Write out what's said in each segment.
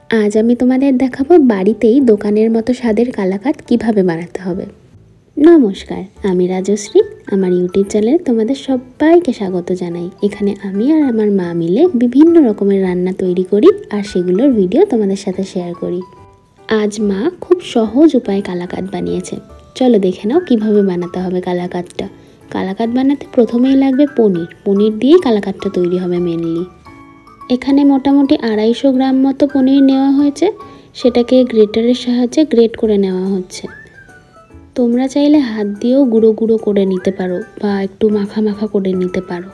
আজ আমি তোমাদের দেখাবো বাড়িতেই দোকানের মতো স্বাদের কালাকাঁদ কিভাবে বানাতে হবে। নমস্কার, আমি রাজশ্রী। আমার ইউটিউব চ্যানেলে তোমাদের সবাইকে স্বাগত জানাই। এখানে আমি আর আমার মা মিলে বিভিন্ন রকমের রান্না তৈরি করি আর সেগুলোর ভিডিও তোমাদের সাথে শেয়ার করি। আজ মা খুব সহজ উপায়ে কালাকাঁদ বানিয়েছে। চলো দেখে নাও কিভাবে বানাতে হবে কালাকাঁদটা। কালাকাঁদ বানাতে প্রথমেই লাগবে পনির দিয়েই কালাকাঁদটা তৈরি হবে মেনলি। এখানে মোটামুটি 250 গ্রাম মতো পনির নেওয়া হয়েছে, সেটাকে গ্রেটারের সাহায্যে গ্রেট করে নেওয়া হচ্ছে। তোমরা চাইলে হাত দিয়েও গুঁড়ো গুঁড়ো করে নিতে পারো বা একটু মাখা মাখা করে নিতে পারো।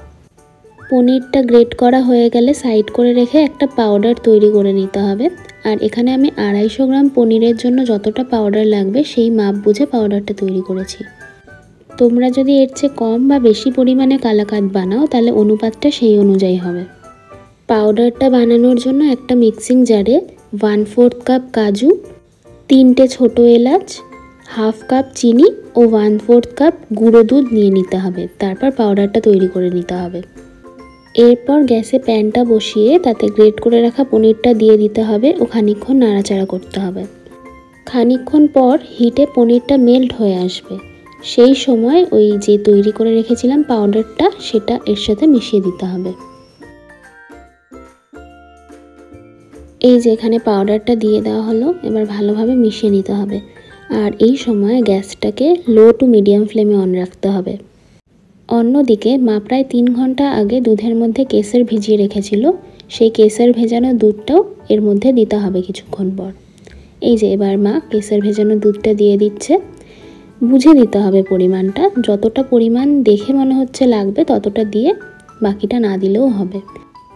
পনিরটা গ্রেট করা হয়ে গেলে সাইড করে রেখে একটা পাউডার তৈরি করে নিতে হবে। আর এখানে আমি 250 গ্রাম পনিরের জন্য যতটা পাউডার লাগবে সেই মাপ বুঝে পাউডারটা তৈরি করেছি। তোমরা যদি এর চেয়ে কম বা বেশি পরিমাণে কালাকাঁদ বানাও তাহলে অনুপাতটা সেই অনুযায়ী হবে। পাউডারটা বানানোর জন্য একটা মিক্সিং জারে 1/4 কাপ কাজু, 3টে ছোটো এলাচ, হাফ কাপ চিনি ও 1/4 কাপ গুঁড়ো দুধ নিয়ে নিতে হবে। তারপর পাউডারটা তৈরি করে নিতে হবে। এরপর গ্যাসে প্যানটা বসিয়ে তাতে গ্রেট করে রাখা পনিরটা দিয়ে দিতে হবে ও খানিকক্ষণ নাড়াচাড়া করতে হবে। খানিকক্ষণ পর হিটে পনিরটা মেল্ট হয়ে আসবে। সেই সময় ওই যে তৈরি করে রেখেছিলাম পাউডারটা, সেটা এর সাথে মিশিয়ে দিতে হবে। এই যে এখানে পাউডারটা দিয়ে দেওয়া হলো, এবার ভালোভাবে মিশিয়ে নিতে হবে। আর এই সময় গ্যাসটাকে লো টু মিডিয়াম ফ্লেমে অন রাখতে হবে। অন্যদিকে মা প্রায় 3 ঘন্টা আগে দুধের মধ্যে কেসর ভিজিয়ে রেখেছিল, সেই কেসর ভেজানো দুধটাও এর মধ্যে দিতে হবে কিছুক্ষণ পর। এই যে এবার মা কেসর ভেজানো দুধটা দিয়ে দিচ্ছে। বুঝে দিতে হবে পরিমাণটা, যতটা পরিমাণ দেখে মনে হচ্ছে লাগবে ততটা দিয়ে, বাকিটা না দিলেও হবে।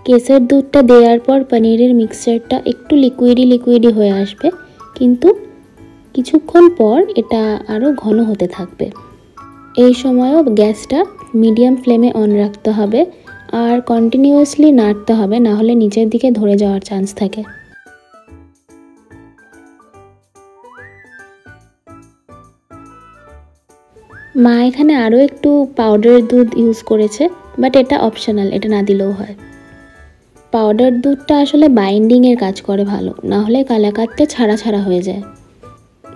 কেসর দুধটা দেওয়ার পর পনিরের মিক্সচারটা একটু লিকুইডি হয়ে আসবে, কিন্তু কিছুক্ষণ পর এটা আরও ঘন হতে থাকবে। এই সময়ও গ্যাসটা মিডিয়াম ফ্লেমে অন রাখতে হবে আর কন্টিনিউয়াসলি নাড়তে হবে, না হলে নিচের দিকে ধরে যাওয়ার চান্স থাকে। মা এখানে আরও একটু পাউডার দুধ ইউজ করেছে, বাট এটা অপশনাল, এটা না দিলেও হয়। পাউডার দুধটা আসলে বাইন্ডিংয়ের কাজ করে ভালো, না হলে কালাকাঁদটা ছাড়া হয়ে যায়।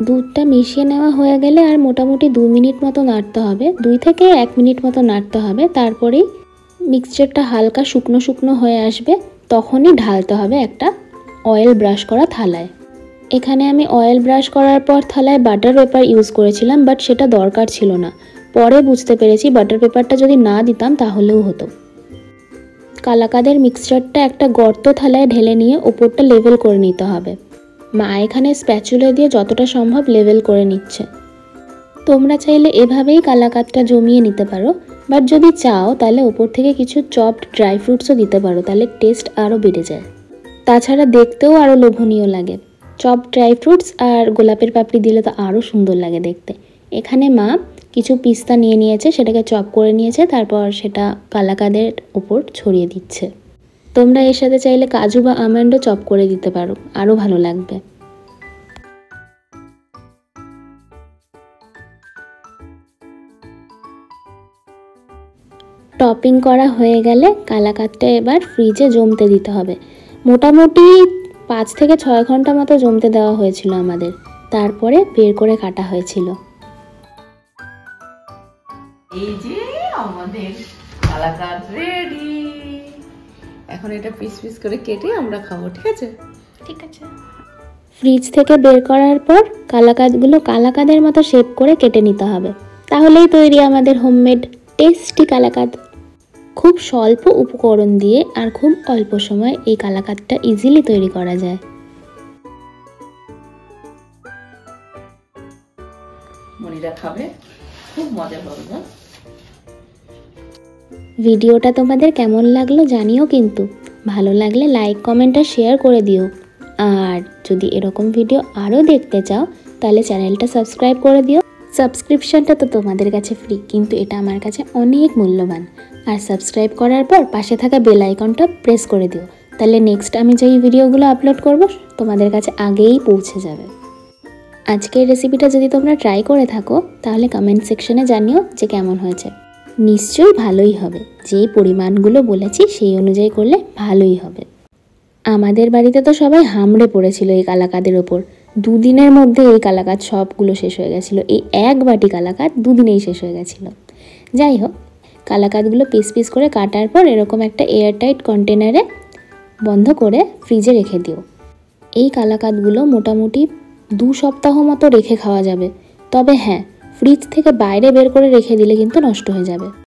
দুধটা মিশিয়ে নেওয়া হয়ে গেলে আর মোটামুটি 2 মিনিট মতো নাড়তে হবে, 2 থেকে 1 মিনিট মতো নাড়তে হবে। তারপরেই মিক্সচারটা হালকা শুকনো হয়ে আসবে, তখনই ঢালতে হবে একটা অয়েল ব্রাশ করা থালায়। এখানে আমি অয়েল ব্রাশ করার পর থালায় বাটার পেপার ইউজ করেছিলাম, বাট সেটা দরকার ছিল না। পরে বুঝতে পেরেছি বাটার পেপারটা যদি না দিতাম তাহলেও হতো। কালাকাঁদের মিক্সচারটা একটা গর্ত থালায় ঢেলে নিয়ে ওপরটা লেভেল করে নিতে হবে। মা এখানে স্প্যাচুলা দিয়ে যতটা সম্ভব লেভেল করে নিচ্ছে। তোমরা চাইলে এভাবেই কালাকাঁদটা জমিয়ে নিতে পারো, বাট যদি চাও তাহলে ওপর থেকে কিছু চপড ড্রাই ফ্রুটসও দিতে পারো, তাহলে টেস্ট আরও বেড়ে যায়। তাছাড়া দেখতেও আরও লোভনীয় লাগে। চপড ড্রাই ফ্রুটস আর গোলাপের পাপড়ি দিলে তো আরও সুন্দর লাগে দেখতে। এখানে মা কিছু পিস্তা নিয়ে নিয়েছে, সেটাকে চপ করে নিয়েছে, তারপর সেটা কালাকাঁদের ওপর ছড়িয়ে দিচ্ছে। তোমরা এর সাথে চাইলে কাজু বা আমন্ডও চপ করে দিতে পারো, আরও ভালো লাগবে। টপিং করা হয়ে গেলে কালাকাঁদটা এবার ফ্রিজে জমতে দিতে হবে। মোটামুটি 5 থেকে 6 ঘন্টা মতো জমতে দেওয়া হয়েছিল আমাদের, তারপরে বের করে কাটা হয়েছিল। এই যে আমাদের কালাকাঁদ রেডি। এখন এটা পিস পিস করে কেটে আমরা খাবো, ঠিক আছে? ঠিক আছে। ফ্রিজ থেকে বের করার পর কালাকাঁদগুলো কালাকাঁদের মতো শেপ করে কেটে নিতে হবে, তাহলেই তৈরি আমাদের হোমমেড টেস্টি কালাকাঁদ। খুব স্বল্প উপকরণ দিয়ে আর খুব অল্প সময় এই কালাকাঁদটা ইজিলি তৈরি করা যায়। মনিরা খাবে, খুব মজা হবে না? ভিডিওটা তোমাদের কেমন লাগলো জানিও, কিন্তু ভালো লাগলে লাইক কমেন্ট আর শেয়ার করে দিও। আর যদি এরকম ভিডিও আরও দেখতে চাও তাহলে চ্যানেলটা সাবস্ক্রাইব করে দিও। সাবস্ক্রিপশনটা তো তোমাদের কাছে ফ্রি, কিন্তু এটা আমার কাছে অনেক মূল্যবান। আর সাবস্ক্রাইব করার পর পাশে থাকা বেল আইকনটা প্রেস করে দিও, তাহলে নেক্সট আমি যেই ভিডিওগুলো আপলোড করব তোমাদের কাছে আগেই পৌঁছে যাবে। আজকের রেসিপিটা যদি তোমরা ট্রাই করে থাকো তাহলে কমেন্ট সেকশনে জানিও যে কেমন হয়েছে। নিশ্চয়ই ভালোই হবে, যেই পরিমাণগুলো বলেছি সেই অনুযায়ী করলে ভালোই হবে। আমাদের বাড়িতে তো সবাই হামড়ে পড়েছিল এই কালাকাঁদের ওপর। দুদিনের মধ্যে এই কালাকাঁদ সবগুলো শেষ হয়ে গেছিলো। এই এক বাটি কালাকাঁদ দুদিনেই শেষ হয়ে গেছিলো। যাই হোক, কালাকাঁদগুলো পিস পিস করে কাটার পর এরকম একটা এয়ারটাইট কন্টেনারে বন্ধ করে ফ্রিজে রেখে দিও। এই কালাকাঁদগুলো মোটামুটি 2 সপ্তাহ মতো রেখে খাওয়া যাবে। তবে হ্যাঁ, ফ্রিজ থেকে বাইরে বের করে রেখে দিলে কিন্তু নষ্ট হয়ে যাবে।